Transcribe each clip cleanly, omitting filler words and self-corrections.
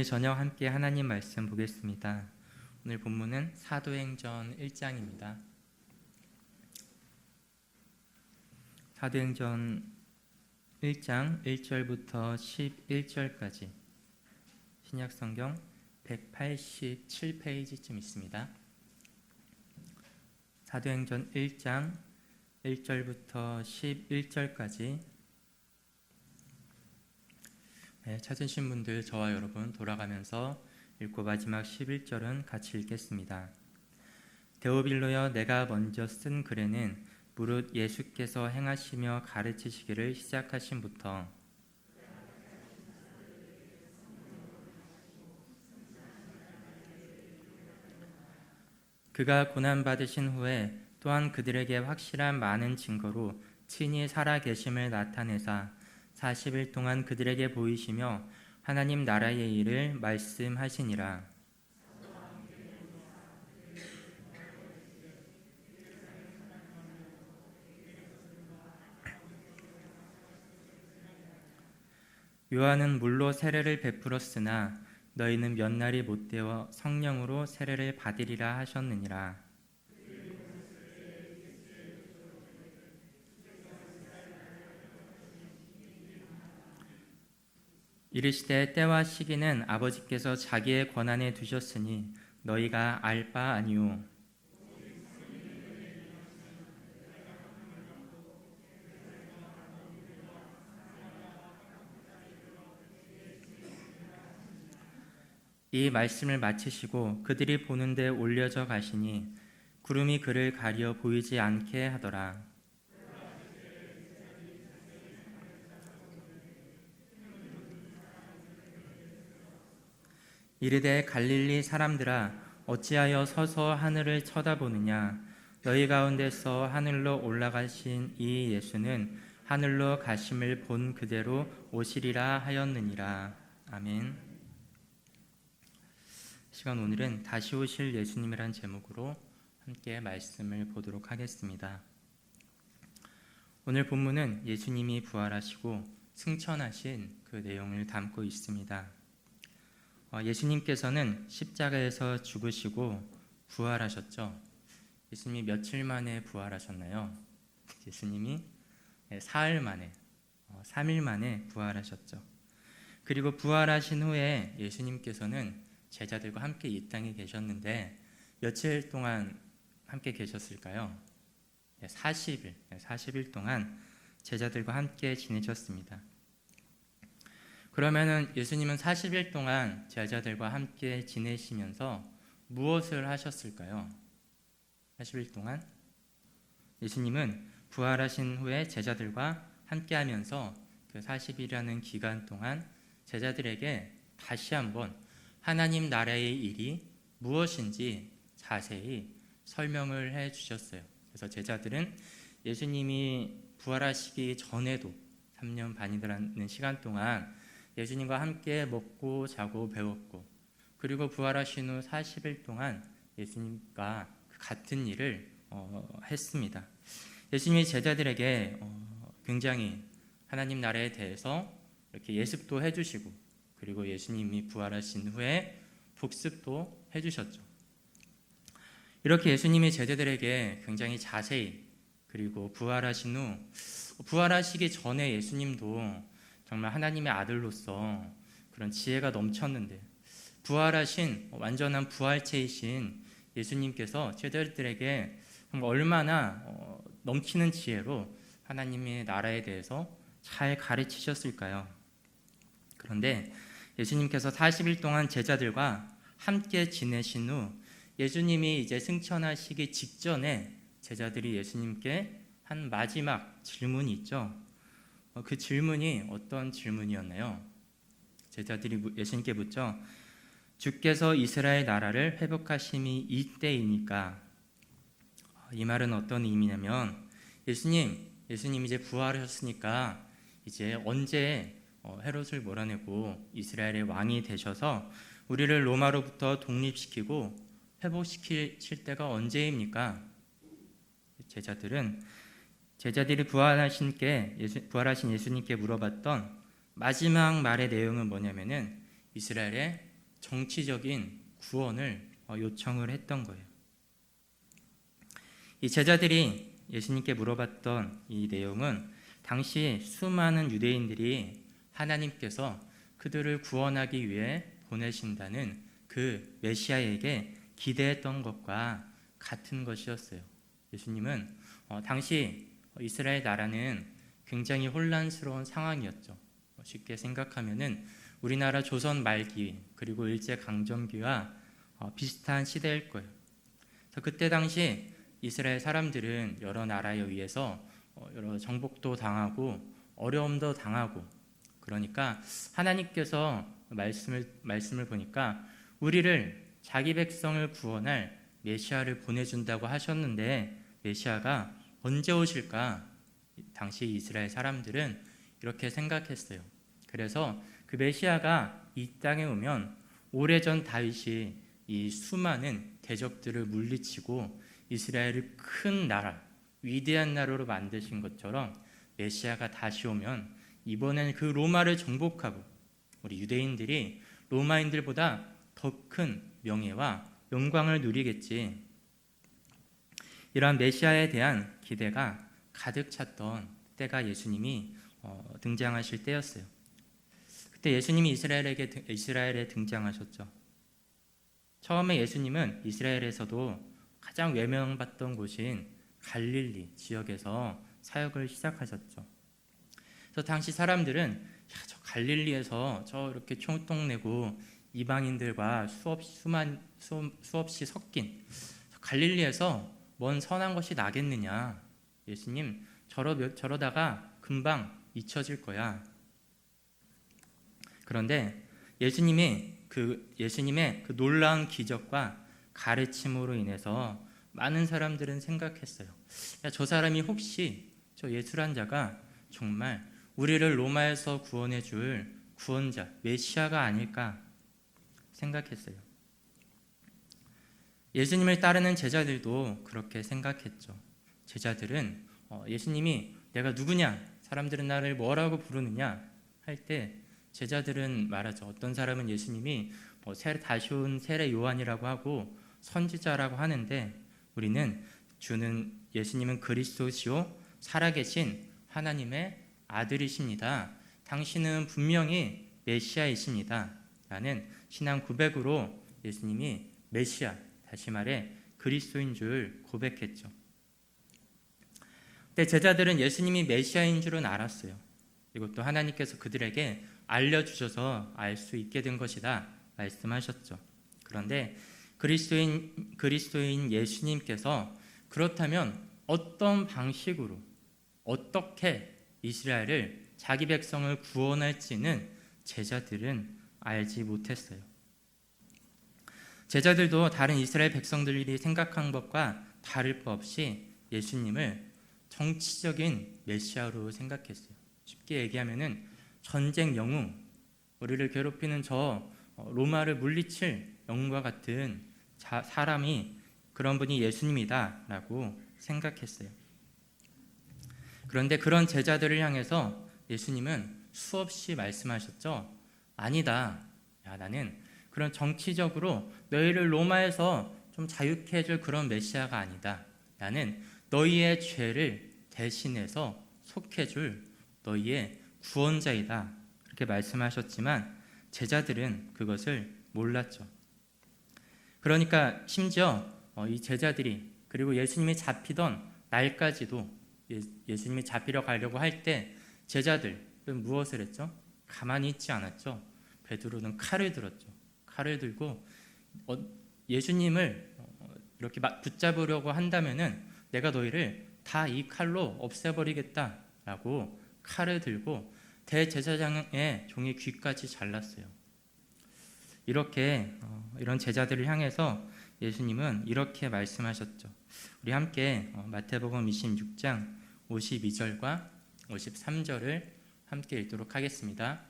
오늘 저녁 함께 하나님 말씀 보겠습니다. 오늘 본문은 사도행전 1장입니다. 사도행전 1장 1절부터 11절까지 신약성경 187페이지쯤 있습니다. 사도행전 1장 1절부터 11절까지 찾으신 분들 저와 여러분 돌아가면서 읽고 마지막 11절은 같이 읽겠습니다. 데오빌로여, 내가 먼저 쓴 글에는 무릇 예수께서 행하시며 가르치시기를 시작하심부터 그가 고난받으신 후에 또한 그들에게 확실한 많은 증거로 친히 살아계심을 나타내사 40일 동안 그들에게 보이시며 하나님 나라의 일을 말씀하시니라. 요한은 물로 세례를 베풀었으나 너희는 몇 날이 못되어 성령으로 세례를 받으리라 하셨느니라. 이르시되 때와 시기는 아버지께서 자기의 권한에 두셨으니 너희가 알 바 아니오. 이 말씀을 마치시고 그들이 보는 데 올려져 가시니 구름이 그를 가려 보이지 않게 하더라. 이르되 갈릴리 사람들아, 어찌하여 서서 하늘을 쳐다보느냐? 너희 가운데서 하늘로 올라가신 이 예수는 하늘로 가심을 본 그대로 오시리라 하였느니라. 아멘. 시간 오늘은 다시 오실 예수님이란 제목으로 함께 말씀을 보도록 하겠습니다. 오늘 본문은 예수님이 부활하시고 승천하신 그 내용을 담고 있습니다. 예수님께서는 십자가에서 죽으시고 부활하셨죠. 예수님이 며칠 만에 부활하셨나요? 예수님이 사흘 만에, 3일 만에 부활하셨죠. 그리고 부활하신 후에 예수님께서는 제자들과 함께 이 땅에 계셨는데 며칠 동안 함께 계셨을까요? 40일 동안 제자들과 함께 지내셨습니다. 그러면은 예수님은 40일 동안 제자들과 함께 지내시면서 무엇을 하셨을까요? 40일 동안 예수님은 부활하신 후에 제자들과 함께 하면서 그 40일이라는 기간 동안 제자들에게 다시 한번 하나님 나라의 일이 무엇인지 자세히 설명을 해 주셨어요. 그래서 제자들은 예수님이 부활하시기 전에도 3년 반이라는 시간 동안 예수님과 함께 먹고 자고 배웠고, 그리고 부활하신 후 40일 동안 예수님과 같은 일을 했습니다. 예수님이 제자들에게 굉장히 하나님 나라에 대해서 이렇게 예습도 해주시고, 그리고 예수님이 부활하신 후에 복습도 해주셨죠. 이렇게 예수님이 제자들에게 굉장히 자세히, 그리고 부활하신 후, 부활하시기 전에 예수님도 정말 하나님의 아들로서 그런 지혜가 넘쳤는데 부활하신 완전한 부활체이신 예수님께서 제자들에게 얼마나 넘치는 지혜로 하나님의 나라에 대해서 잘 가르치셨을까요? 그런데 예수님께서 40일 동안 제자들과 함께 지내신 후 예수님이 이제 승천하시기 직전에 제자들이 예수님께 한 마지막 질문이 있죠. 그 질문이 어떤 질문이었나요? 제자들이 예수님께 묻죠. 주께서 이스라엘 나라를 회복하심이 이때이니까. 이 말은 어떤 의미냐면 예수님 이제 부활하셨으니까 이제 언제 헤롯을 몰아내고 이스라엘의 왕이 되셔서 우리를 로마로부터 독립시키고 회복시킬 때가 언제입니까? 제자들이 부활하신 예수님께 물어봤던 마지막 말의 내용은 뭐냐면은 이스라엘의 정치적인 구원을 요청을 했던 거예요. 이 제자들이 예수님께 물어봤던 이 내용은 당시 수많은 유대인들이 하나님께서 그들을 구원하기 위해 보내신다는 그 메시아에게 기대했던 것과 같은 것이었어요. 예수님은 당시 이스라엘 나라는 굉장히 혼란스러운 상황이었죠. 쉽게 생각하면은 우리나라 조선 말기 그리고 일제 강점기와 비슷한 시대일 거예요. 그래서 그때 당시 이스라엘 사람들은 여러 나라에 의해서 여러 정복도 당하고 어려움도 당하고, 그러니까 하나님께서 말씀을 보니까 우리를 자기 백성을 구원할 메시아를 보내준다고 하셨는데 메시아가 언제 오실까? 당시 이스라엘 사람들은 이렇게 생각했어요. 그래서 그 메시아가 이 땅에 오면 오래전 다윗이 이 수많은 대적들을 물리치고 이스라엘을 큰 나라, 위대한 나라로 만드신 것처럼 메시아가 다시 오면 이번엔 그 로마를 정복하고 우리 유대인들이 로마인들보다 더 큰 명예와 영광을 누리겠지. 이러한 메시아에 대한 기대가 가득 찼던 때가 예수님이 등장하실 때였어요. 그때 예수님이 이스라엘에 등장하셨죠. 처음에 예수님은 이스라엘에서도 가장 외면받던 곳인 갈릴리 지역에서 사역을 시작하셨죠. 그래서 당시 사람들은 저 갈릴리에서 저 이렇게 총통내고 이방인들과 수없이 섞인 갈릴리에서 뭔 선한 것이 나겠느냐. 예수님 저러다가 금방 잊혀질 거야. 그런데 예수님의 그 놀라운 기적과 가르침으로 인해서 많은 사람들은 생각했어요. 야, 저 사람이 혹시 저 예수란 자가 정말 우리를 로마에서 구원해 줄 구원자, 메시아가 아닐까 생각했어요. 예수님을 따르는 제자들도 그렇게 생각했죠. 제자들은 예수님이 내가 누구냐? 사람들은 나를 뭐라고 부르느냐? 할 때 제자들은 말하죠. 어떤 사람은 예수님이 다시 온 세례 요한이라고 하고 선지자라고 하는데 우리는 예수님은 그리스도시요 살아계신 하나님의 아들이십니다. 당신은 분명히 메시아이십니다. 라는 신앙 고백으로 예수님이 메시아, 다시 말해 그리스도인 줄 고백했죠. 그때 제자들은 예수님이 메시아인 줄은 알았어요. 이것도 하나님께서 그들에게 알려주셔서 알 수 있게 된 것이다 말씀하셨죠. 그런데 그리스도인 예수님께서 그렇다면 어떤 방식으로 어떻게 이스라엘을 자기 백성을 구원할지는 제자들은 알지 못했어요. 제자들도 다른 이스라엘 백성들이 생각한 것과 다를 바 없이 예수님을 정치적인 메시아로 생각했어요. 쉽게 얘기하면은 전쟁 영웅, 우리를 괴롭히는 저 로마를 물리칠 영웅과 같은 사람이 그런 분이 예수님이다라고 생각했어요. 그런데 그런 제자들을 향해서 예수님은 수없이 말씀하셨죠. 아니다. 야, 나는 그런 정치적으로 너희를 로마에서 좀 자유케 해줄 그런 메시아가 아니다. 나는 너희의 죄를 대신해서 속해줄 너희의 구원자이다. 그렇게 말씀하셨지만 제자들은 그것을 몰랐죠. 그러니까 심지어 이 제자들이 그리고 예수님이 잡히던 날까지도 예수님이 잡히러 가려고 할 때 제자들은 무엇을 했죠? 가만히 있지 않았죠. 베드로는 칼을 들었죠. 칼을 들고 예수님을 이렇게 붙잡으려고 한다면은 내가 너희를 다 이 칼로 없애버리겠다라고 칼을 들고 대제사장의 종의 귀까지 잘랐어요. 이런 제자들을 향해서 예수님은 이렇게 말씀하셨죠. 우리 함께 마태복음 26장 52절과 53절을 함께 읽도록 하겠습니다.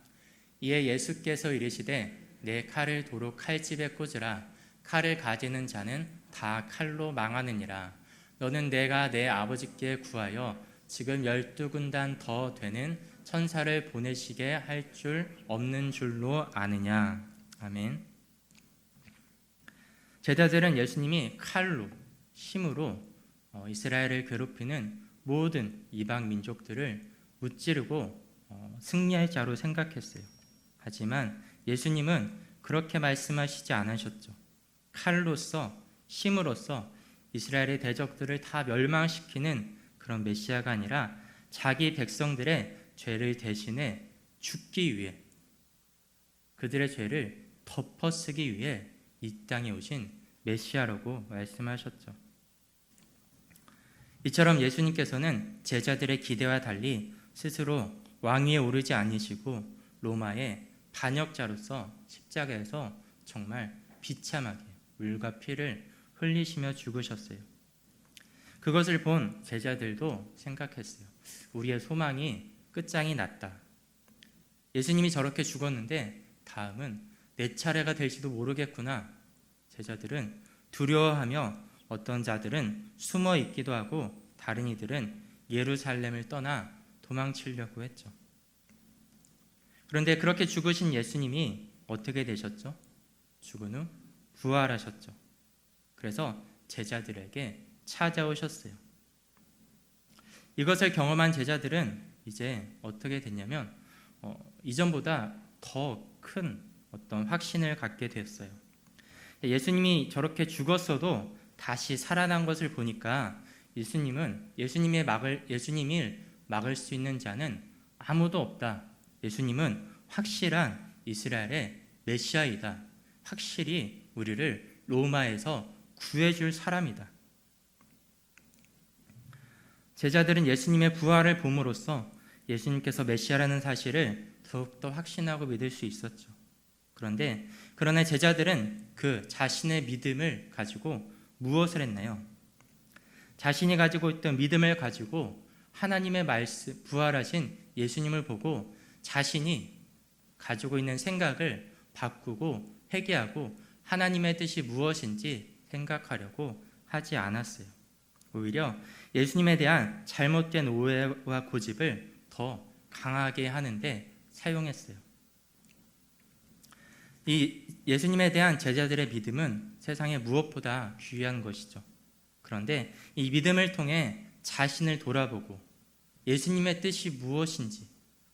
이에 예수께서 이르시되 내 칼을 도로 칼집에 꽂으라. 칼을 가지는 자는 다 칼로 망하느니라. 너는 내가 내 아버지께 구하여 지금 12군단 더 되는 천사를 보내시게 할 줄 없는 줄로 아느냐. 아멘. 제자들은 예수님이 칼로, 힘으로 이스라엘을 괴롭히는 모든 이방 민족들을 무찌르고 승리할 자로 생각했어요. 하지만 예수님은 그렇게 말씀하시지 않으셨죠. 칼로서, 힘으로써 이스라엘의 대적들을 다 멸망시키는 그런 메시아가 아니라 자기 백성들의 죄를 대신해 죽기 위해, 그들의 죄를 덮어쓰기 위해 이 땅에 오신 메시아라고 말씀하셨죠. 이처럼 예수님께서는 제자들의 기대와 달리 스스로 왕위에 오르지 않으시고 로마의 반역자로서 십자가에서 정말 비참하게 물과 피를 흘리시며 죽으셨어요. 그것을 본 제자들도 생각했어요. 우리의 소망이 끝장이 났다. 예수님이 저렇게 죽었는데 다음은 내 차례가 될지도 모르겠구나. 제자들은 두려워하며 어떤 자들은 숨어 있기도 하고 다른 이들은 예루살렘을 떠나 도망치려고 했죠. 그런데 그렇게 죽으신 예수님이 어떻게 되셨죠? 죽은 후 부활하셨죠. 그래서 제자들에게 찾아오셨어요. 이것을 경험한 제자들은 이제 어떻게 됐냐면 이전보다 더 큰 어떤 확신을 갖게 됐어요. 예수님이 저렇게 죽었어도 다시 살아난 것을 보니까 예수님을 막을 수 있는 자는 아무도 없다. 예수님은 확실한 이스라엘의 메시아이다. 확실히 우리를 로마에서 구해줄 사람이다. 제자들은 예수님의 부활을 봄으로써 예수님께서 메시아라는 사실을 더욱더 확신하고 믿을 수 있었죠. 그러나 제자들은 그 자신의 믿음을 가지고 무엇을 했나요? 자신이 가지고 있던 믿음을 가지고 하나님의 말씀, 부활하신 예수님을 보고 자신이 가지고 있는 생각을 바꾸고 회개하고 하나님의 뜻이 무엇인지 생각하려고 하지 않았어요. 오히려 예수님에 대한 잘못된 오해와 고집을 더 강하게 하는데 사용했어요. 이 예수님에 대한 제자들의 믿음은 세상에 무엇보다 귀한 것이죠. 그런데 이 믿음을 통해 자신을 돌아보고 예수님의 뜻이 무엇인지,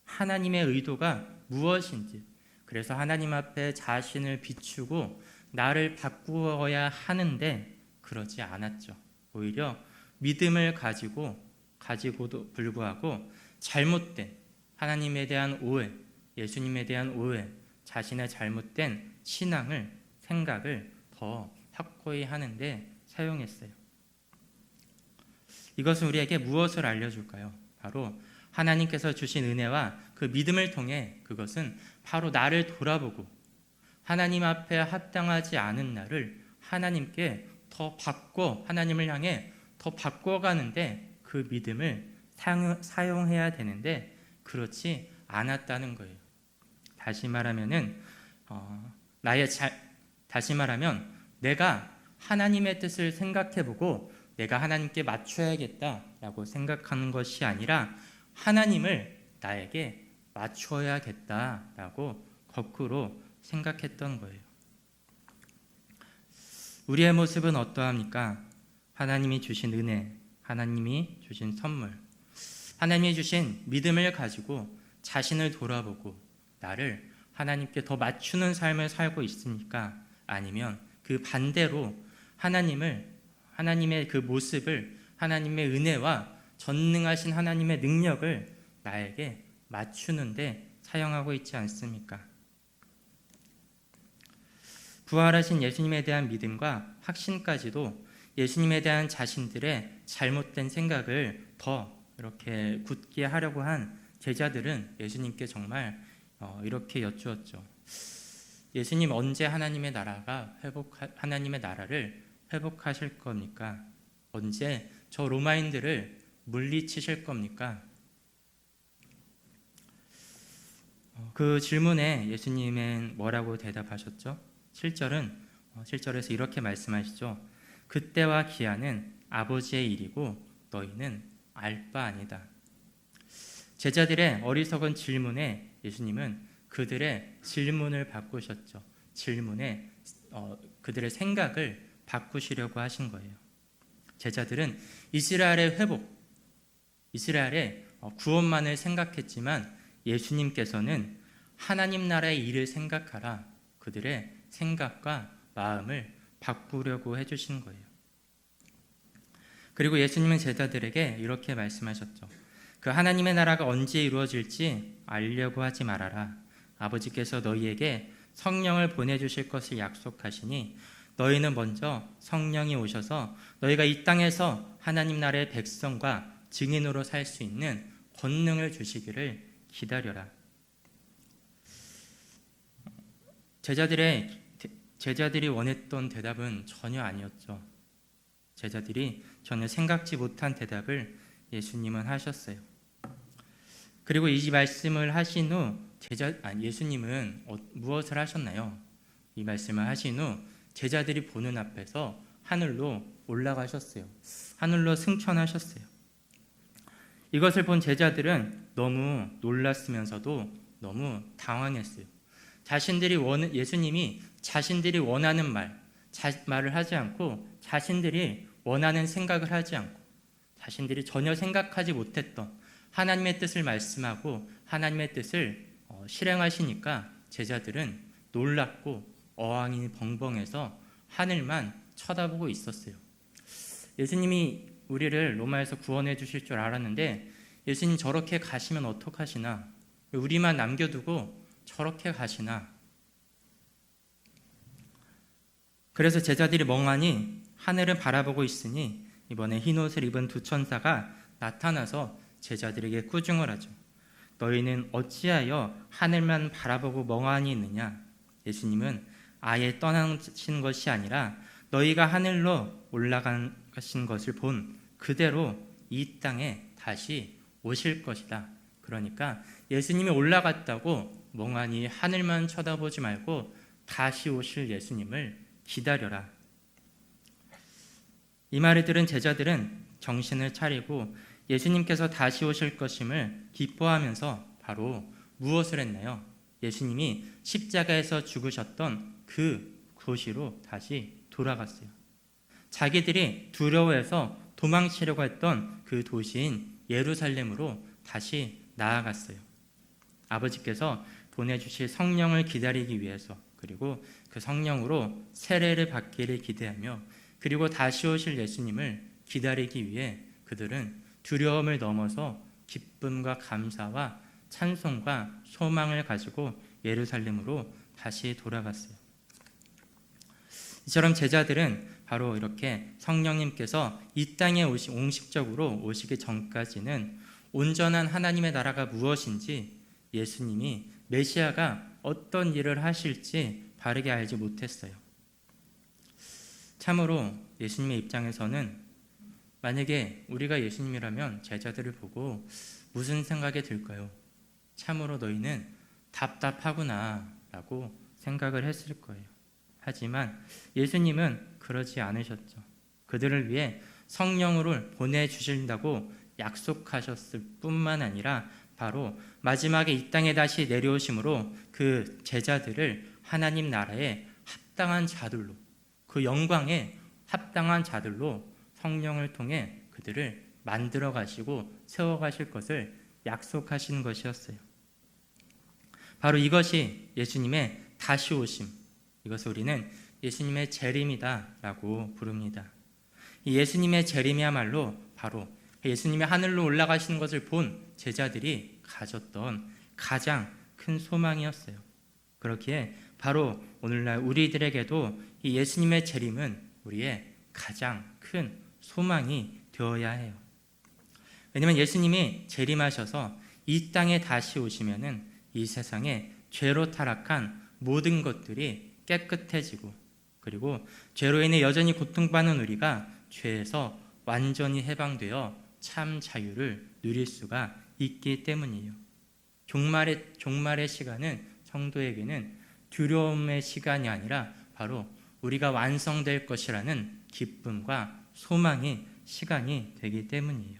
하나님의 의도가 무엇인지, 그래서 하나님 앞에 자신을 비추고 나를 바꾸어야 하는데 그러지 않았죠. 오히려 믿음을 가지고도 불구하고 잘못된 하나님에 대한 오해, 예수님에 대한 오해, 자신의 잘못된 신앙을, 생각을 더 확고히 하는데 사용했어요. 이것은 우리에게 무엇을 알려줄까요? 바로 하나님께서 주신 은혜와 그 믿음을 통해 그것은 바로 나를 돌아보고 하나님 앞에 합당하지 않은 나를 하나님께 하나님을 향해 더 바꿔가는데 그 믿음을 사용해야 되는데 그렇지 않았다는 거예요. 다시 말하면 내가 하나님의 뜻을 생각해보고 내가 하나님께 맞춰야겠다라고 생각하는 것이 아니라 하나님을 나에게 맞춰야겠다라고 거꾸로 생각했던 거예요. 우리의 모습은 어떠합니까? 하나님이 주신 은혜, 하나님이 주신 선물, 하나님이 주신 믿음을 가지고 자신을 돌아보고 나를 하나님께 더 맞추는 삶을 살고 있습니까? 아니면 그 반대로 하나님의 그 모습을, 하나님의 은혜와 전능하신 하나님의 능력을 나에게 맞추는데 사용하고 있지 않습니까? 부활하신 예수님에 대한 믿음과 확신까지도 예수님에 대한 자신들의 잘못된 생각을 더 이렇게 굳게 하려고 한 제자들은 예수님께 정말 이렇게 여쭈었죠. 예수님 언제 하나님의 나라를 회복하실 겁니까? 언제 저 로마인들을 물리치실 겁니까? 그 질문에 예수님은 뭐라고 대답하셨죠? 7절에서 이렇게 말씀하시죠. 그때와 기한은 아버지의 일이고 너희는 알 바 아니다. 제자들의 어리석은 질문에 예수님은 그들의 질문을 바꾸셨죠. 질문에 그들의 생각을 바꾸시려고 하신 거예요. 제자들은 이스라엘의 회복, 이스라엘의 구원만을 생각했지만 예수님께서는 하나님 나라의 일을 생각하라, 그들의 생각과 마음을 바꾸려고 해주신 거예요. 그리고 예수님은 제자들에게 이렇게 말씀하셨죠. 그 하나님의 나라가 언제 이루어질지 알려고 하지 말아라. 아버지께서 너희에게 성령을 보내주실 것을 약속하시니 너희는 먼저 성령이 오셔서 너희가 이 땅에서 하나님 나라의 백성과 증인으로 살 수 있는 권능을 주시기를 기다려라. 제자들이 원했던 대답은 전혀 아니었죠. 제자들이 전혀 생각지 못한 대답을 예수님은 하셨어요. 그리고 이 말씀을 하신 후 예수님은 무엇을 하셨나요? 이 말씀을 하신 후 제자들이 보는 앞에서 하늘로 올라가셨어요. 하늘로 승천하셨어요. 이것을 본 제자들은 너무 놀랐으면서도 너무 당황했어요. 예수님이 자신들이 원하는 말을 하지 않고 자신들이 원하는 생각을 하지 않고 자신들이 전혀 생각하지 못했던 하나님의 뜻을 말씀하고 하나님의 뜻을 실행하시니까 제자들은 놀랍고 어항이 벙벙해서 하늘만 쳐다보고 있었어요. 예수님이 우리를 로마에서 구원해 주실 줄 알았는데 예수님 저렇게 가시면 어떡하시나? 우리만 남겨두고 저렇게 가시나? 그래서 제자들이 멍하니 하늘을 바라보고 있으니 이번에 흰옷을 입은 두 천사가 나타나서 제자들에게 꾸중을 하죠. 너희는 어찌하여 하늘만 바라보고 멍하니 있느냐? 예수님은 아예 떠나신 것이 아니라 너희가 하늘로 올라가신 것을 본 그대로 이 땅에 다시 오실 것이다. 그러니까 예수님이 올라갔다고 멍하니 하늘만 쳐다보지 말고 다시 오실 예수님을 기다려라. 이 말을 들은 제자들은 정신을 차리고 예수님께서 다시 오실 것임을 기뻐하면서 바로 무엇을 했나요? 예수님이 십자가에서 죽으셨던 그 도시로 다시 돌아갔어요. 자기들이 두려워해서 도망치려고 했던 그 도시인 예루살렘으로 다시 나아갔어요. 아버지께서 보내주실 성령을 기다리기 위해서, 그리고 그 성령으로 세례를 받기를 기대하며, 그리고 다시 오실 예수님을 기다리기 위해 그들은 두려움을 넘어서 기쁨과 감사와 찬송과 소망을 가지고 예루살렘으로 다시 돌아갔어요. 이처럼 제자들은 바로 이렇게 성령님께서 이 땅에 공식적으로 오시기 전까지는 온전한 하나님의 나라가 무엇인지, 예수님이 메시아가 어떤 일을 하실지 바르게 알지 못했어요. 참으로 예수님의 입장에서는 만약에 우리가 예수님이라면 제자들을 보고 무슨 생각이 들까요? 참으로 너희는 답답하구나 라고 생각을 했을 거예요. 하지만 예수님은 그러지 않으셨죠. 그들을 위해 성령을 보내주신다고 약속하셨을 뿐만 아니라 바로 마지막에 이 땅에 다시 내려오심으로 그 제자들을 하나님 나라에 합당한 자들로, 그 영광에 합당한 자들로 성령을 통해 그들을 만들어 가시고 세워 가실 것을 약속하신 것이었어요. 바로 이것이 예수님의 다시 오심, 이것을 우리는 예수님의 재림이다라고 부릅니다. 이 예수님의 재림이야말로 바로 예수님이 하늘로 올라가시는 것을 본 제자들이 가졌던 가장 큰 소망이었어요. 그렇기에 바로 오늘날 우리들에게도 이 예수님의 재림은 우리의 가장 큰 소망이 되어야 해요. 왜냐하면 예수님이 재림하셔서 이 땅에 다시 오시면은 이 세상에 죄로 타락한 모든 것들이 깨끗해지고, 그리고 죄로 인해 여전히 고통받는 우리가 죄에서 완전히 해방되어 참 자유를 누릴 수가 있기 때문이에요. 종말의 시간은 성도에게는 두려움의 시간이 아니라 바로 우리가 완성될 것이라는 기쁨과 소망의 시간이 되기 때문이에요.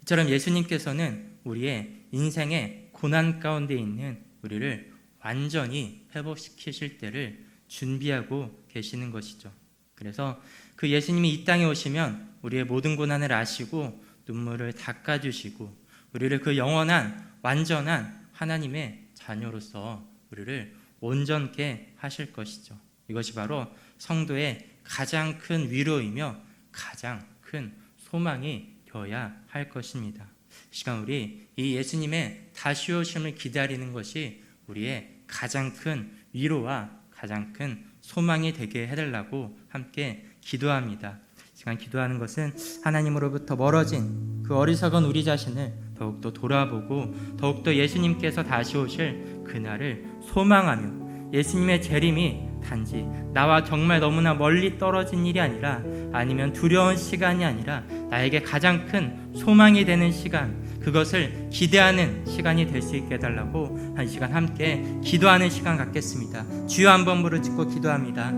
이처럼 예수님께서는 우리의 인생의 고난 가운데 있는 우리를 완전히 회복시키실 때를 준비하고 계시는 것이죠. 그래서 그 예수님이 이 땅에 오시면 우리의 모든 고난을 아시고 눈물을 닦아주시고 우리를 그 영원한 완전한 하나님의 자녀로서 우리를 온전케 하실 것이죠. 이것이 바로 성도의 가장 큰 위로이며 가장 큰 소망이 되어야 할 것입니다. 이 시간 우리 이 예수님의 다시 오심을 기다리는 것이 우리의 가장 큰 위로와 가장 큰 소망이 되게 해달라고 함께 기도합니다. 이 시간 기도하는 것은 하나님으로부터 멀어진 그 어리석은 우리 자신을 더욱더 돌아보고 더욱더 예수님께서 다시 오실 그날을 소망하며 예수님의 재림이 단지 나와 정말 너무나 멀리 떨어진 일이 아니라 아니면 두려운 시간이 아니라 나에게 가장 큰 소망이 되는 시간, 그것을 기대하는 시간이 될 수 있게 해달라고 한 시간 함께 기도하는 시간 갖겠습니다. 주여 한번 부르짖고 기도합니다.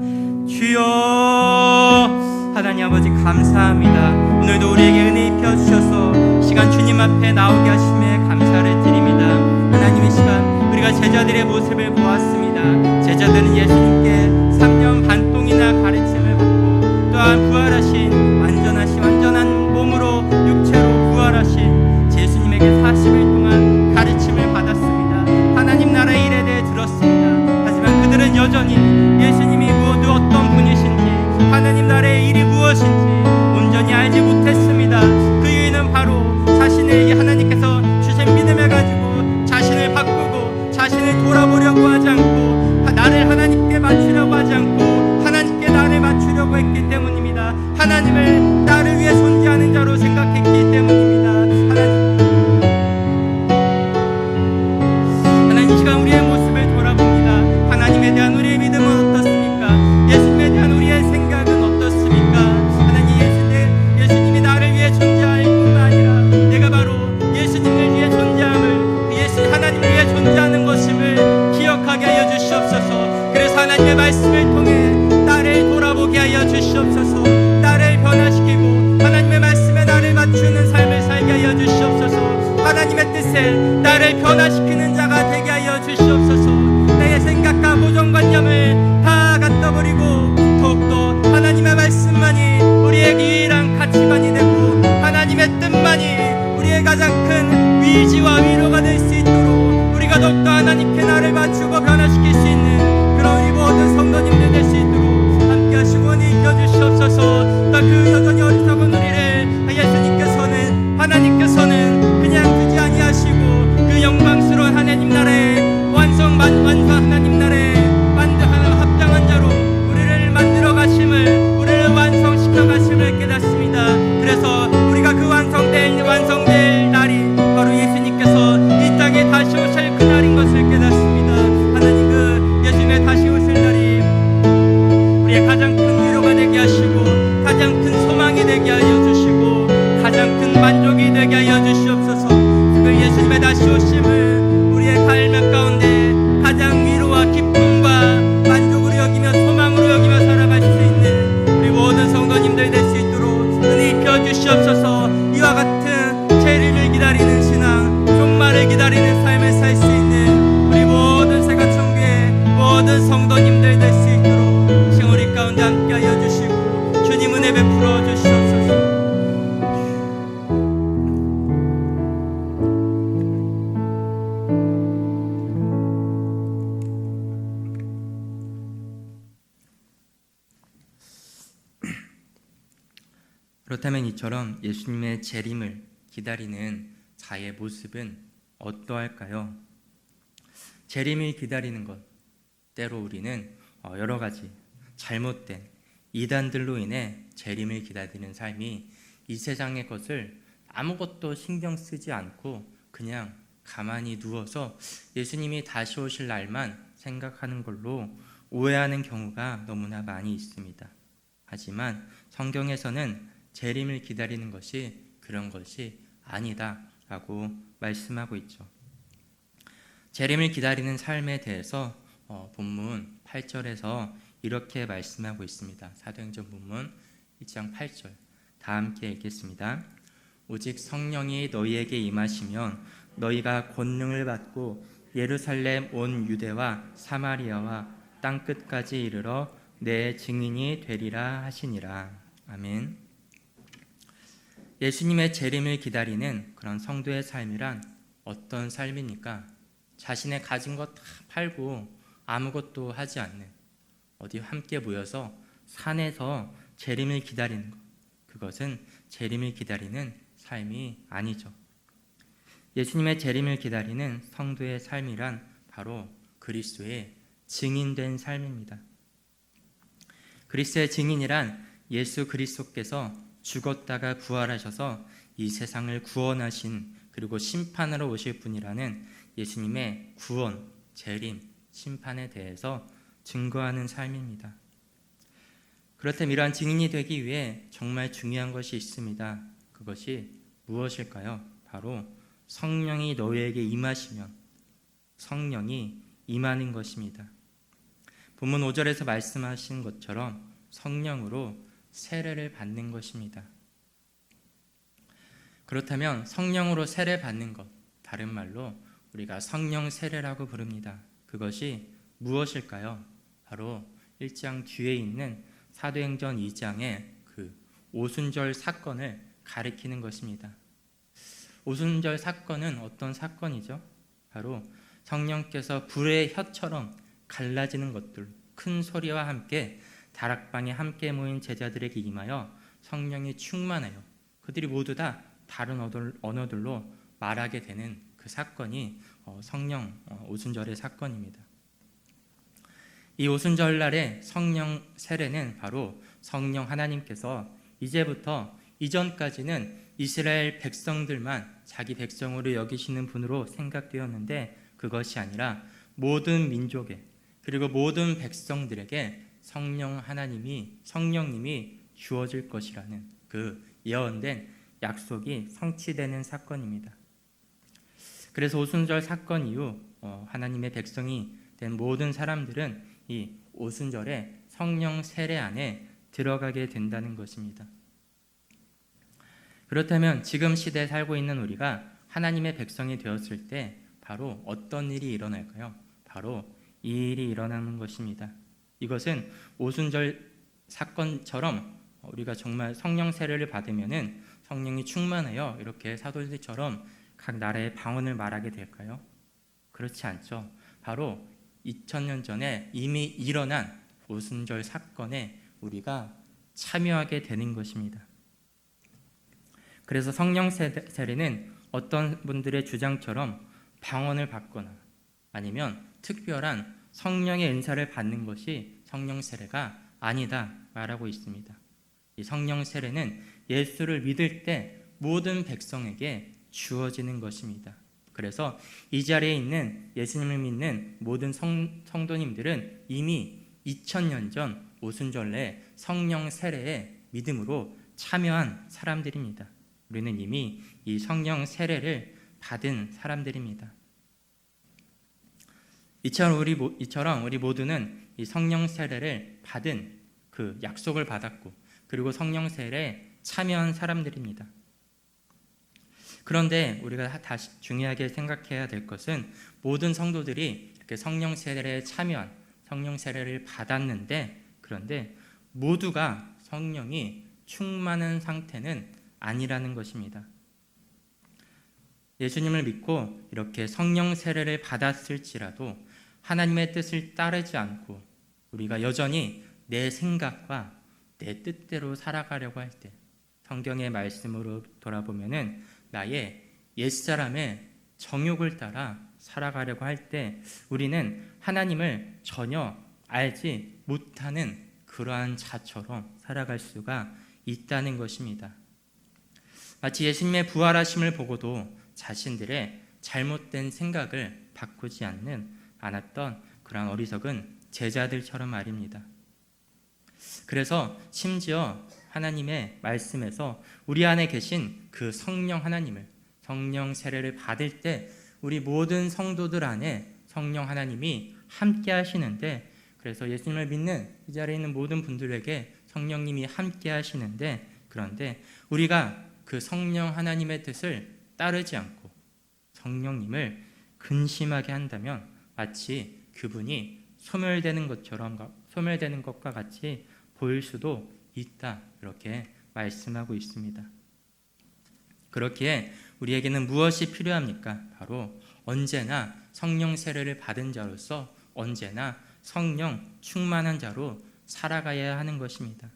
주여, 하나님 아버지 감사합니다. 오늘도 우리에게 은혜 입혀 주셔서 시간 주님 앞에 나오게 하심에 감사를 드립니다. 하나님의 시간 우리가 제자들의 모습을 보았습니다. 제자들은 예수님께 3년 반 동이나 가르침을 받고 또한 부활하신 완전한 몸으로 육체로 부활하신 예수님에게 40일 동안 가르침을 받았습니다. 하나님 나라의 일에 대해 들었습니다. 하지만 그들은 여전히 예수님이 모두 어떤 분이신지 하나님 나라의 일이 무엇인지 온전히 알지 못했습니다. 그 이유는 바로 자신의 하나님께서 주신 믿음을 가지고 자신을 바꾸고 자신을 돌아보려고 하지 않고 나를 하나님께 맞추려고 하지 않고 하나님께 나를 맞추려고 했기 때문입니다. 하나님을 나를 위해 존재하는 자로 생각했기 때문입니다. 하나님 이 시간 우리의 모습을 돌아봅니다. 하나님에 대한 우리의 믿음은 어떻습니까? 예수님에 대한 우리의 생각은 어떻습니까? 하나님 예수님이 나를 위해 존재할 뿐만 아니라 내가 바로 예수님을 위해 존재함을 예수 하나님을 위해 존재하는 것임을 기억하게 하여 주시옵소서. 그래서 하나님의 말씀을 통해 나를 돌아보게 하여 주시옵소서. 나를 변화시키고 하나님의 말씀에 나를 맞추는 삶을 살게 하여 주시옵소서. 하나님의 뜻에 나를 변화시키는 자가 되게 하여 주시옵소서. 내 생각과 고정관념을 다 갖다 버리고 더욱더 하나님의 말씀만이 우리의 유일한 가치관이 되고 하나님의 뜻만이 우리의 가장 큰 위지와 위로가 될 수 있도록 우리가 더욱더 하나님께 나를 맞추고 변화시킬 수 있는 그런 우리 모든 성도님들 될 수 있도록 함께 하시고 인도해 주시옵소서. 또 그 여전히 어리석은 우리를 하나님께서는 그냥 두지 아니하시고 그 영광스러운 하나님 나라의 완성 하나님 나라의 합당한 자로 우리를 만들어 가심을 우리를 완성시켜 가심을 깨닫습니다. 그래서 우리가 그 완성될 날이 바로 예수님께서 이 땅에 다시 오실 그날인 것을 깨닫습니다. 하나님 그 예수님의 다시 오실 날이 우리의 가장 큰 위로가 되게 하시고 가장 큰 소망이 되게 하여 주시고 가장 큰 만족이 되게 하여 주시옵소서. 그 예수님의 다시 오심을 우리의 갈망 가운데 가장 위로와 기쁨과 만족으로 여기며 소망으로 여기며 살아갈 수 있는 우리 모든 성도님들 될 수 있도록 은혜 입혀 주시옵소서. 이와 같은 재림을 기다리는 신앙, 종말을 기다리는 삶을 살 수 있는 우리 모든 새가천교회 모든 성도님들 될 수 있도록 지금 우리 가운데 함께 하여 주시고 주님 은혜 베풀어 주시옵소서. 그렇다면 이처럼 예수님의 재림을 기다리는 자의 모습은 어떠할까요? 재림을 기다리는 것, 때로 우리는 여러 가지 잘못된 이단들로 인해 재림을 기다리는 삶이 이 세상의 것을 아무것도 신경 쓰지 않고 그냥 가만히 누워서 예수님이 다시 오실 날만 생각하는 걸로 오해하는 경우가 너무나 많이 있습니다. 하지만 성경에서는 재림을 기다리는 것이 그런 것이 아니다라고 말씀하고 있죠. 재림을 기다리는 삶에 대해서 본문 8절에서 이렇게 말씀하고 있습니다. 사도행전 본문 1장 8절 다 함께 읽겠습니다. 오직 성령이 너희에게 임하시면 너희가 권능을 받고 예루살렘 온 유대와 사마리아와 땅 끝까지 이르러 내 증인이 되리라 하시니라. 아멘. 예수님의 재림을 기다리는 그런 성도의 삶이란 어떤 삶입니까? 자신의 가진 것 다 팔고 아무것도 하지 않는, 어디 함께 모여서 산에서 재림을 기다리는 것, 그것은 재림을 기다리는 삶이 아니죠. 예수님의 재림을 기다리는 성도의 삶이란 바로 그리스도의 증인된 삶입니다. 그리스도의 증인이란 예수 그리스도께서 죽었다가 부활하셔서 이 세상을 구원하신, 그리고 심판하러 오실 분이라는 예수님의 구원, 재림, 심판에 대해서 증거하는 삶입니다. 그렇다면 이러한 증인이 되기 위해 정말 중요한 것이 있습니다. 그것이 무엇일까요? 바로 성령이 너희에게 임하시면, 성령이 임하는 것입니다. 본문 5절에서 말씀하신 것처럼 성령으로 세례를 받는 것입니다. 그렇다면 성령으로 세례 받는 것, 다른 말로 우리가 성령 세례라고 부릅니다. 그것이 무엇일까요? 바로 1장 뒤에 있는 사도행전 2장의 그 오순절 사건을 가리키는 것입니다. 오순절 사건은 어떤 사건이죠? 바로 성령께서 불의 혀처럼 갈라지는 것들, 큰 소리와 함께 다락방에 함께 모인 제자들에게 임하여 성령이 충만하여 그들이 모두 다 다른 언어들로 말하게 되는 그 사건이 성령 오순절의 사건입니다. 이 오순절날의 성령 세례는 바로 성령 하나님께서 이제부터 이전까지는 이스라엘 백성들만 자기 백성으로 여기시는 분으로 생각되었는데, 그것이 아니라 모든 민족에, 그리고 모든 백성들에게 성령님이 주어질 것이라는 그 예언된 약속이 성취되는 사건입니다. 그래서 오순절 사건 이후 하나님의 백성이 된 모든 사람들은 이 오순절에 성령 세례 안에 들어가게 된다는 것입니다. 그렇다면 지금 시대에 살고 있는 우리가 하나님의 백성이 되었을 때 바로 어떤 일이 일어날까요? 바로 이 일이 일어나는 것입니다. 이것은 오순절 사건처럼 우리가 정말 성령 세례를 받으면은 성령이 충만하여 이렇게 사도들처럼 각 나라의 방언을 말하게 될까요? 그렇지 않죠. 바로 2000년 전에 이미 일어난 오순절 사건에 우리가 참여하게 되는 것입니다. 그래서 성령 세례는 어떤 분들의 주장처럼 방언을 받거나 아니면 특별한 성령의 은사를 받는 것이 성령 세례가 아니다 말하고 있습니다. 이 성령 세례는 예수를 믿을 때 모든 백성에게 주어지는 것입니다. 그래서 이 자리에 있는 예수님을 믿는 모든 성도님들은 이미 2000년 전 오순절에 성령 세례의 믿음으로 참여한 사람들입니다. 우리는 이미 이 성령 세례를 받은 사람들입니다. 이처럼 우리 모두는 이 성령 세례를 받은 그 약속을 받았고, 그리고 성령 세례에 참여한 사람들입니다. 그런데 우리가 다시 중요하게 생각해야 될 것은 모든 성도들이 이렇게 성령 세례에 참여한, 성령 세례를 받았는데, 그런데 모두가 성령이 충만한 상태는 아니라는 것입니다. 예수님을 믿고 이렇게 성령 세례를 받았을지라도 하나님의 뜻을 따르지 않고 우리가 여전히 내 생각과 내 뜻대로 살아가려고 할 때, 성경의 말씀으로 돌아보면은 나의 옛사람의 정욕을 따라 살아가려고 할 때 우리는 하나님을 전혀 알지 못하는 그러한 자처럼 살아갈 수가 있다는 것입니다. 마치 예수님의 부활하심을 보고도 자신들의 잘못된 생각을 바꾸지 않았던 그러한 어리석은 제자들처럼 말입니다. 그래서 심지어 하나님의 말씀에서 우리 안에 계신 그 성령 하나님을, 성령 세례를 받을 때 우리 모든 성도들 안에 성령 하나님이 함께 하시는데, 그래서 예수님을 믿는 이 자리에 있는 모든 분들에게 성령님이 함께 하시는데, 그런데 우리가 그 성령 하나님의 뜻을 따르지 않고 성령님을 근심하게 한다면 마치 그분이 소멸되는 것과 같이 보일 수도 있다. 이렇게 말씀하고 있습니다. 그렇기에 우리에게는 무엇이 필요합니까? 바로 언제나 성령 세례를 받은 자로서 언제나 성령 충만한 자로 살아가야 하는 것입니다.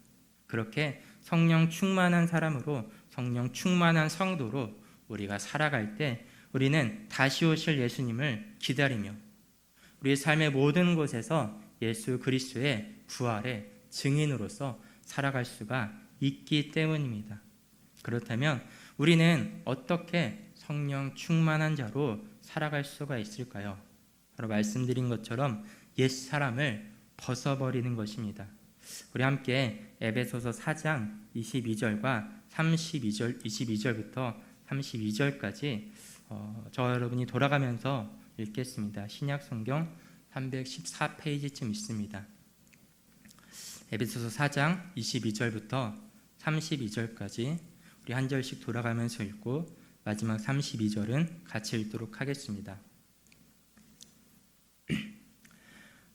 그렇게 성령 충만한 사람으로, 성령 충만한 성도로 우리가 살아갈 때 우리는 다시 오실 예수님을 기다리며 우리의 삶의 모든 곳에서 예수 그리스도의 부활의 증인으로서 살아갈 수가 있기 때문입니다. 그렇다면 우리는 어떻게 성령 충만한 자로 살아갈 수가 있을까요? 바로 말씀드린 것처럼 옛사람을 벗어버리는 것입니다. 우리 함께 에베소서 4장 22절과 22절부터 32절까지 저와 여러분이 돌아가면서 읽겠습니다. 신약 성경 314페이지쯤 있습니다. 에베소서 4장 22절부터 32절까지 우리 한 절씩 돌아가면서 읽고 마지막 32절은 같이 읽도록 하겠습니다.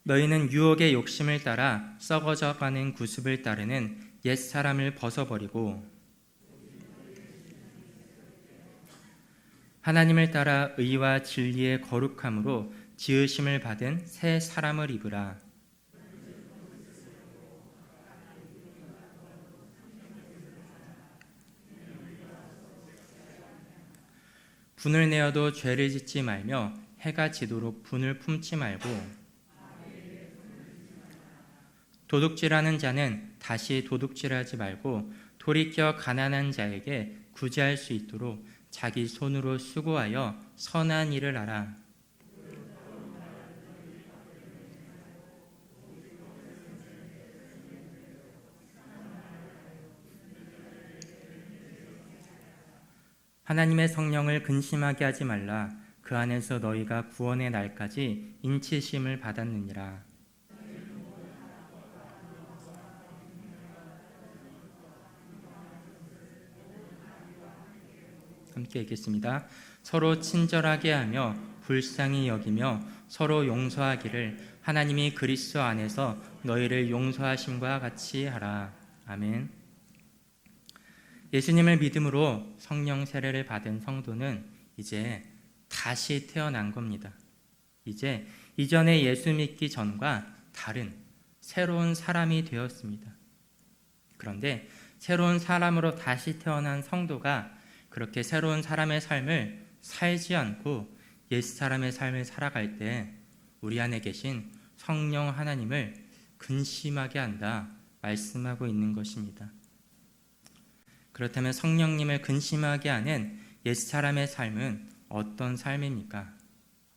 너희는 유혹의 욕심을 따라 썩어져가는 구습을 따르는 옛사람을 벗어버리고 하나님을 따라 의와 진리의 거룩함으로 지으심을 받은 새 사람을 입으라. 분을 내어도 죄를 짓지 말며 해가 지도록 분을 품지 말고 도둑질하는 자는 다시 도둑질하지 말고 돌이켜 가난한 자에게 구제할 수 있도록 자기 손으로 수고하여 선한 일을 하라. 하나님의 성령을 근심하게 하지 말라. 그 안에서 너희가 구원의 날까지 인치심을 받았느니라. 함께 읽겠습니다. 서로 친절하게 하며 불쌍히 여기며 서로 용서하기를 하나님이 그리스도 안에서 너희를 용서하심과 같이 하라. 아멘. 예수님을 믿음으로 성령 세례를 받은 성도는 이제 다시 태어난 겁니다. 이제 이전에 예수 믿기 전과 다른 새로운 사람이 되었습니다. 그런데 새로운 사람으로 다시 태어난 성도가 그렇게 새로운 사람의 삶을 살지 않고 옛사람의 삶을 살아갈 때 우리 안에 계신 성령 하나님을 근심하게 한다 말씀하고 있는 것입니다. 그렇다면 성령님을 근심하게 하는 옛사람의 삶은 어떤 삶입니까?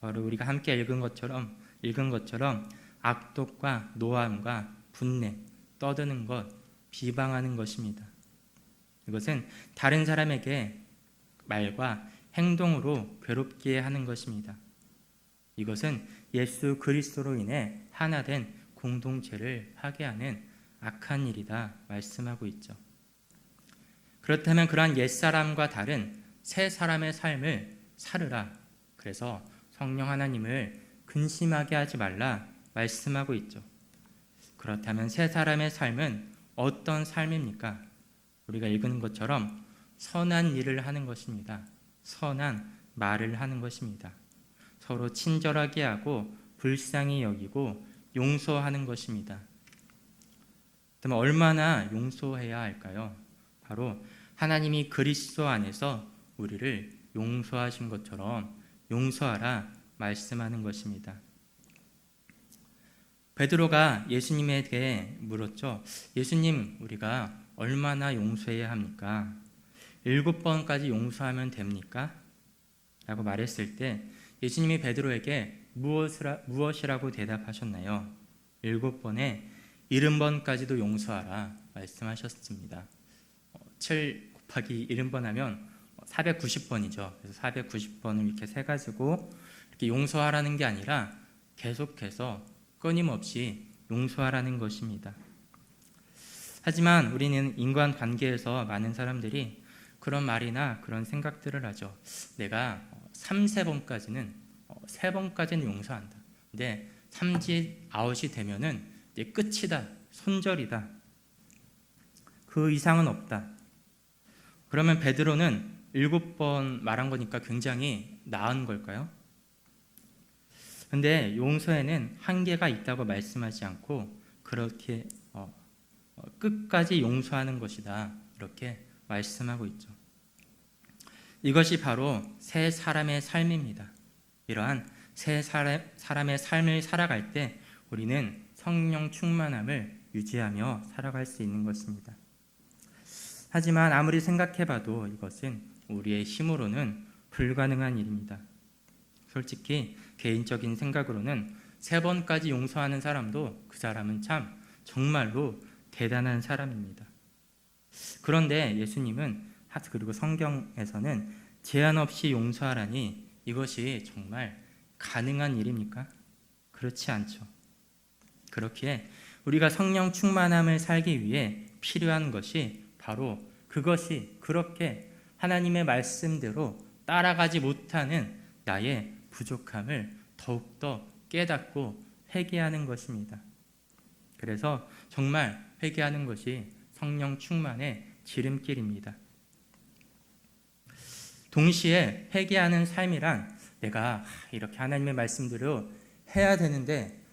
바로 우리가 함께 읽은 것처럼 악독과 노함과 분내, 떠드는 것, 비방하는 것입니다. 이것은 다른 사람에게 말과 행동으로 괴롭게 하는 것입니다. 이것은 예수 그리스도로 인해 하나된 공동체를 파괴하는 악한 일이다 말씀하고 있죠. 그렇다면 그러한 옛사람과 다른 새 사람의 삶을 살으라. 그래서 성령 하나님을 근심하게 하지 말라 말씀하고 있죠. 그렇다면 새 사람의 삶은 어떤 삶입니까? 우리가 읽은 것처럼 선한 일을 하는 것입니다. 선한 말을 하는 것입니다. 서로 친절하게 하고 불쌍히 여기고 용서하는 것입니다. 그러면 얼마나 용서해야 할까요? 바로 하나님이 그리스도 안에서 우리를 용서하신 것처럼 용서하라 말씀하는 것입니다. 베드로가 예수님에게 물었죠. 예수님, 우리가 얼마나 용서해야 합니까? 7번까지 용서하면 됩니까? 라고 말했을 때 예수님이 베드로에게 무엇이라고 대답하셨나요? 7번에 70번까지도 용서하라 말씀하셨습니다. 7 곱하기 70번 하면 490번이죠. 그래서 490번을 이렇게 세가지고 이렇게 용서하라는 게 아니라 계속해서 끊임없이 용서하라는 것입니다. 하지만 우리는 인간관계에서 많은 사람들이 그런 말이나 그런 생각들을 하죠. 내가 3, 4번까지는 3번까지는 용서한다. 근데 삼짓 아웃이 되면은 이제 끝이다, 손절이다, 그 이상은 없다. 그러면 베드로는 7번 말한 거니까 굉장히 나은 걸까요? 근데 용서에는 한계가 있다고 말씀하지 않고 그렇게 끝까지 용서하는 것이다, 이렇게 말씀하고 있죠. 이것이 바로 새 사람의 삶입니다. 이러한 새 사람의 삶을 살아갈 때 우리는 성령 충만함을 유지하며 살아갈 수 있는 것입니다. 하지만 아무리 생각해봐도 이것은 우리의 힘으로는 불가능한 일입니다. 솔직히 개인적인 생각으로는 3번까지 용서하는 사람도 그 사람은 참 정말로 대단한 사람입니다. 그런데 예수님은 그리고 성경에서는 제한 없이 용서하라니 이것이 정말 가능한 일입니까? 그렇지 않죠. 그렇기에 우리가 성령 충만함을 살기 위해 필요한 것이 바로 그것이 그렇게 하나님의 말씀대로 따라가지 못하는 나의 부족함을 더욱더 깨닫고 회개하는 것입니다. 그래서 정말 회개하는 것이 성령 충만의 지름길입니다. 동시에 회개하는 삶이란 내가 이렇게 하나님의 말씀대로 해야 되는데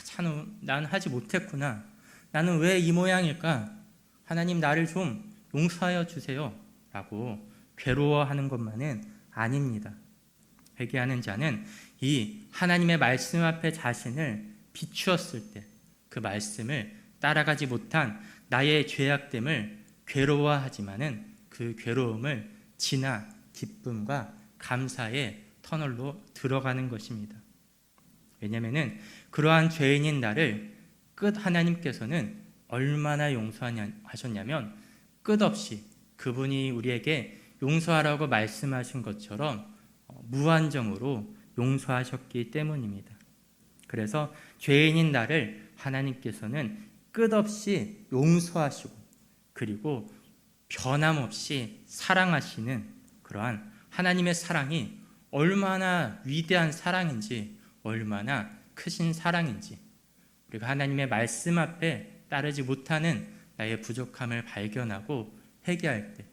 참 난 하지 못했구나, 나는 왜 이 모양일까, 하나님 나를 좀 용서하여 주세요 라고 괴로워하는 것만은 아닙니다. 회개하는 자는 이 하나님의 말씀 앞에 자신을 비추었을 때 그 말씀을 따라가지 못한 나의 죄악됨을 괴로워하지만은 그 괴로움을 지나 기쁨과 감사의 터널로 들어가는 것입니다. 왜냐하면 그러한 죄인인 나를 하나님께서는 얼마나 용서하셨냐면 끝없이 그분이 우리에게 용서하라고 말씀하신 것처럼 무한정으로 용서하셨기 때문입니다. 그래서 죄인인 나를 하나님께서는 끝없이 용서하시고 그리고 변함없이 사랑하시는 그러한 하나님의 사랑이 얼마나 위대한 사랑인지, 얼마나 크신 사랑인지, 우리가 하나님의 말씀 앞에 따르지 못하는 나의 부족함을 발견하고 회개할 때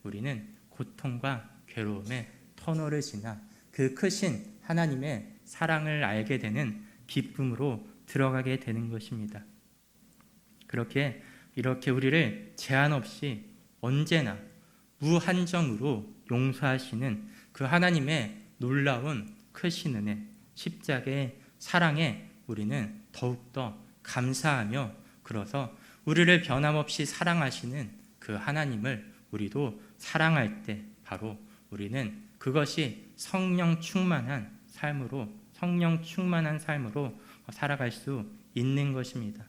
우리는 고통과 괴로움의 터널을 지나 그 크신 하나님의 사랑을 알게 되는 기쁨으로 들어가게 되는 것입니다. 이렇게 우리를 제한 없이 언제나 무한정으로 용서하시는 그 하나님의 놀라운 크신 은혜, 십자가의 사랑에 우리는 더욱더 감사하며, 그래서 우리를 변함없이 사랑하시는 그 하나님을 우리도 사랑할 때 바로 우리는 그것이 성령 충만한 삶으로 살아갈 수 있는 것입니다.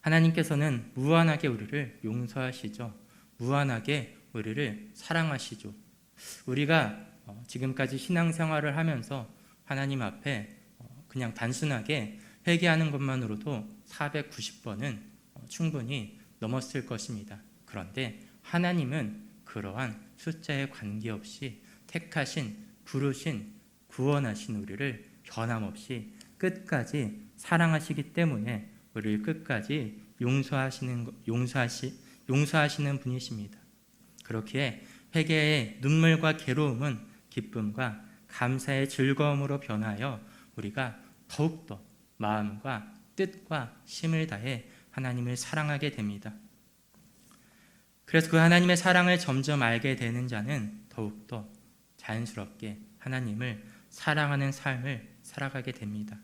하나님께서는 무한하게 우리를 용서하시죠. 무한하게 우리를 사랑하시죠. 우리가 지금까지 신앙생활을 하면서 하나님 앞에 그냥 단순하게 회개하는 것만으로도 490번은 충분히 넘었을 것입니다. 그런데 하나님은 그러한 숫자에 관계없이 택하신, 부르신, 구원하신 우리를 변함없이 끝까지 사랑하시기 때문에 우리를 끝까지 용서하시는 분이십니다. 그렇기에 회개의 눈물과 괴로움은 기쁨과 감사의 즐거움으로 변하여 우리가 더욱더 마음과 뜻과 힘을 다해 하나님을 사랑하게 됩니다. 그래서 그 하나님의 사랑을 점점 알게 되는 자는 더욱더 자연스럽게 하나님을 사랑하는 삶을 살아가게 됩니다.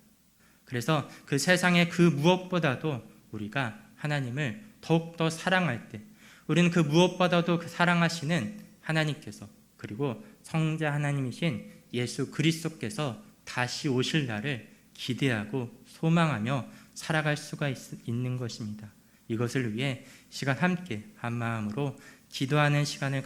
그래서 그 세상의 그 무엇보다도 우리가 하나님을 더욱더 사랑할 때 우리는 그 무엇보다도 그 사랑하시는 하나님께서, 그리고 성자 하나님이신 예수 그리스도께서 다시 오실 날을 기대하고 소망하며 살아갈 수가 있는 것입니다. 이것을 위해 시간 함께 한 마음으로 기도하는 시간을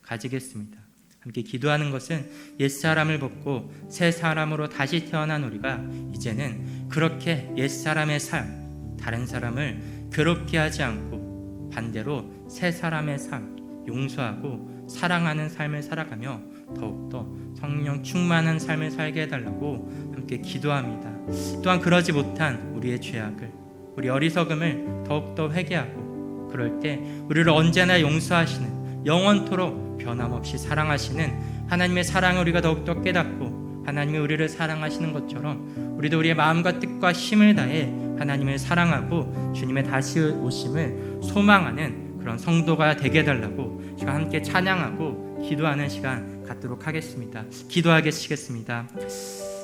가지겠습니다. 함께 기도하는 것은 옛사람을 벗고 새 사람으로 다시 태어난 우리가 이제는 그렇게 옛사람의 삶, 다른 사람을 괴롭게 하지 않고 반대로 새 사람의 삶, 용서하고 사랑하는 삶을 살아가며 더욱더 성령 충만한 삶을 살게 해달라고 함께 기도합니다. 또한 그러지 못한 우리의 죄악을, 우리 어리석음을 더욱더 회개하고, 그럴 때 우리를 언제나 용서하시는, 영원토록 변함없이 사랑하시는 하나님의 사랑을 우리가 더욱더 깨닫고, 하나님이 우리를 사랑하시는 것처럼 우리도 우리의 마음과 뜻과 힘을 다해 하나님을 사랑하고 주님의 다시 오심을 소망하는 그런 성도가 되게 해달라고 시간 함께 찬양하고 기도하는 시간 갖도록 하겠습니다. 기도하겠습니다.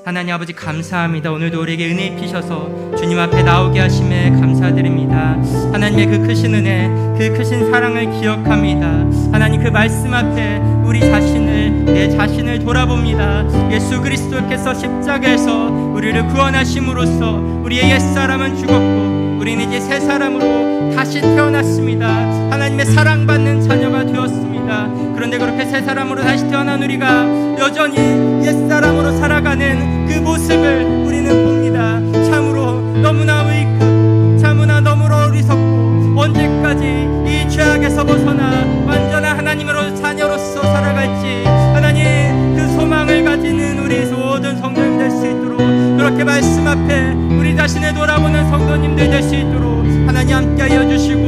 하나님 아버지 감사합니다. 오늘도 우리에게 은혜 입히셔서 주님 앞에 나오게 하심에 감사드립니다. 하나님의 그 크신 은혜, 그 크신 사랑을 기억합니다. 하나님 그 말씀 앞에 우리 자신을, 내 자신을 돌아봅니다. 예수 그리스도께서 십자가에서 우리를 구원하심으로써 우리의 옛사람은 죽었고 우리는 이제 새 사람으로 다시 태어났습니다. 하나님의 사랑받는 자녀가 되었습니다. 그런데 그렇게 새 사람으로 다시 태어난 우리가 여전히 옛사람으로 살아가는 그 모습을 우리는 봅니다. 참으로 너무나 의익하고 참으나 너무나 어리석고 언제까지 이 죄악에서 벗어나 완전한 하나님으로 자녀로서 살아갈지, 하나님 그 소망을 가지는 우리 모든 성도님 될 수 있도록, 그렇게 말씀 앞에 우리 자신을 돌아보는 성도님들 될 수 있도록 하나님 함께하여 주시고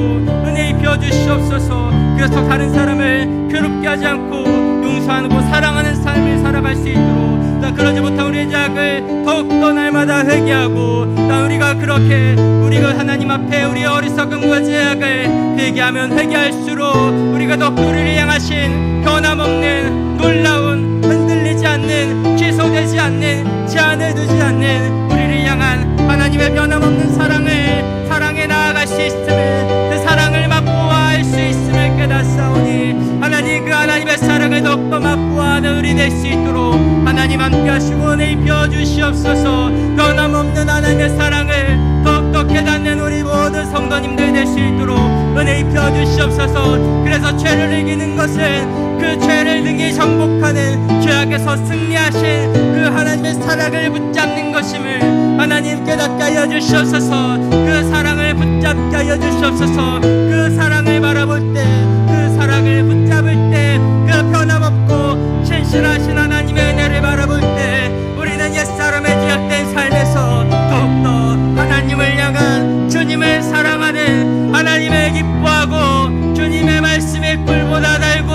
은혜 입혀 주시옵소서. 그래서 다른 사람을 괴롭게 하지 않고 용서하고 사랑하는 삶을 살아갈 수 있도록, 그러지 못한 우리의 죄악을 더욱더 날마다 회개하고, 우리가 그렇게 우리가 하나님 앞에 우리의 어리석음과 죄악을 회개하면 회개할수록 우리가 더욱더 우리를 향하신 변함없는 놀라운, 흔들리지 않는, 취소되지 않는, 제한을 두지 않는 우리를 향한 하나님의 변함없는 사랑에 나아갈 수 있음을, 그 사랑을 맛보아 알 수 있음을 깨닫사오니 하나님 그 하나님의 사랑을 더욱더 맛보아하는 우리 될 수 있도록 하나님 함께 하시고 은혜 입혀 주시옵소서. 변함없는 하나님의 사랑을 더욱더 깨닫는 우리 모든 성도님들 될 수 있도록 은혜 입혀 주시옵소서. 그래서 죄를 이기는 것은 그 죄를 능히 정복하는 죄악에서 승리하신 그 하나님의 사랑을 붙잡는 것임을 하나님 깨닫게 하여 주시옵소서. 그 사랑을 붙잡게 하여 주시옵소서. 그 사랑을 바라볼 때, 그 사랑을 붙잡을 때, 그 변함없고 신실하신 하나님의 은혜를 바라볼 때 우리는 옛사람의 죄악된 삶에서 더욱더 하나님을 향한, 주님을 사랑하는, 하나님을 기뻐하고 주님의 말씀에 꿀보다 달고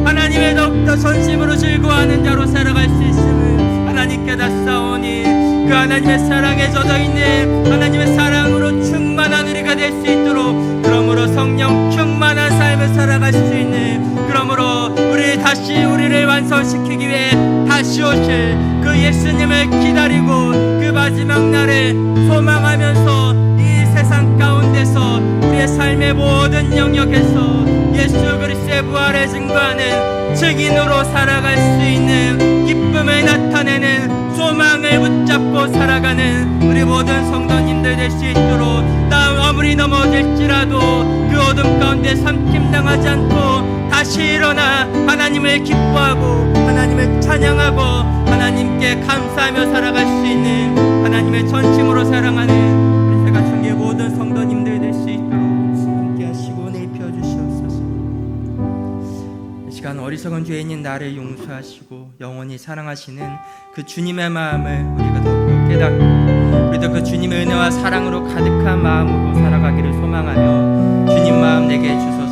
하나님의 더욱더 전심으로 즐거워하는 자로 살아갈 수 있음을 하나님 깨닫사오니 그 하나님의 사랑에 젖어있는 하나님의 사랑으로 충만한 우리가 될 수 있도록, 그러므로 성령 충만한 삶을 살아갈 수 있는, 그러므로 우리를 완성시키기 위해 다시 오실 그 예수님을 기다리고 그 마지막 날을 소망하면서 이 세상 가운데서 우리의 삶의 모든 영역에서 예수 그리스도의 부활을 증거하는 증인으로 살아갈 수 있는, 기쁨을 나타내는, 소망을 붙잡고 살아가는 우리 모든 성도님들 될 수 있도록, 아무리 넘어질지라도 그 어둠 가운데 삼킴당하지 않고 다시 일어나 하나님을 기뻐하고 하나님을 찬양하고 하나님께 감사하며 살아갈 수 있는, 하나님의 전심으로 사랑하는 우리 새가천교회 모든 성도님들 될 수 있도록 함께 하시고 은혜 입혀 주시옵소서. 이 시간 어리석은 죄인인 나를 용서하시고 영원히 사랑하시는 그 주님의 마음을 우리가 더욱더 깨닫고, 우리도 그 주님의 은혜와 사랑으로 가득한 마음으로 살아가기를 소망하며 주님 마음 내게 주소서.